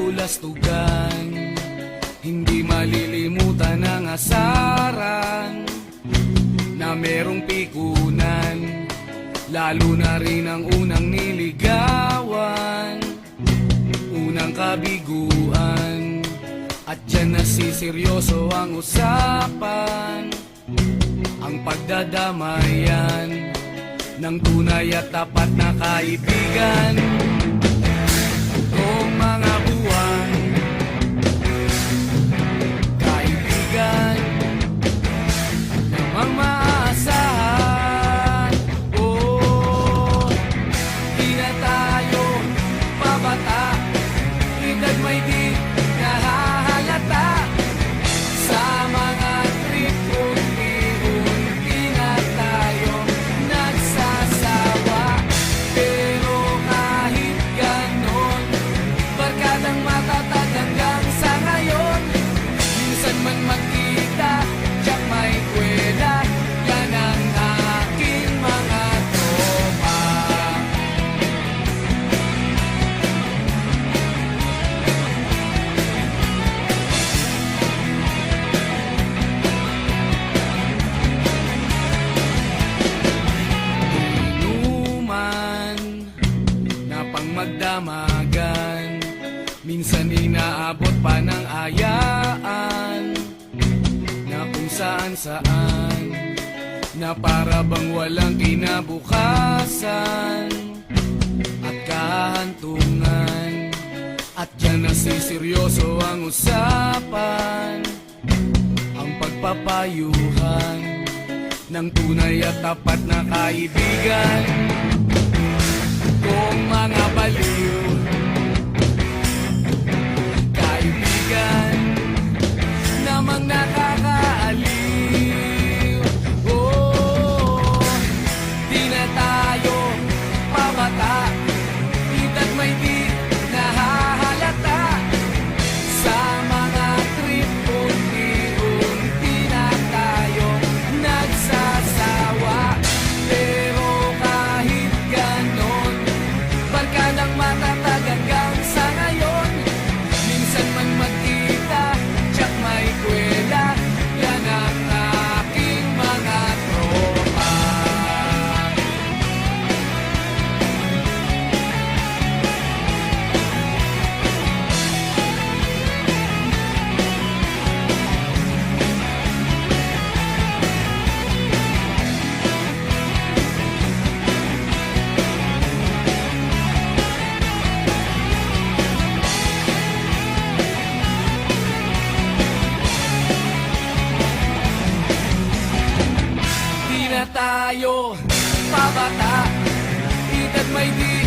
kabulastugan. Hindi malilimutan ang asaran na merong pikunan, lalo na rin ang unang niligawan, unang kabiguan. At dyan nasiseryoso ang usapan, ang pagdadamayan ng tunay at tapat na kaibigan. Kung mga buwan, kaibigan namang maaasahan. Oh, di na tayo pabata, edad may di nahahalata. Sa mga trip unti-unti na tayo nagsasawa. Pero kahit ganon, barkadang matatag hanggang sa ngayon. Minsan man magkita, tiyak may kwela, yan ang aking mga tropa. Inuman na pang magdamagan, minsan inaabot pa ng ayaan, na kung saan-saan, na para bang walang kinabukasan at kahantungan. At dyan nasiseryoso ang usapan, ang pagpapayuhan ng tunay at tapat na kaibigan. Kung mga baliw, kaibigan namang nakakaaliw. Oh, di na tayo pabata, edad may di nahahalata. Sa mga trip unti-unti na tayo nagsasawa. Pero kahit ganon, barkadang matatag hanggang sa ngayon. Minsan man magkita, tiyak may kwela, yan ang aking mga tropa. Di na tayo pabata, edad may di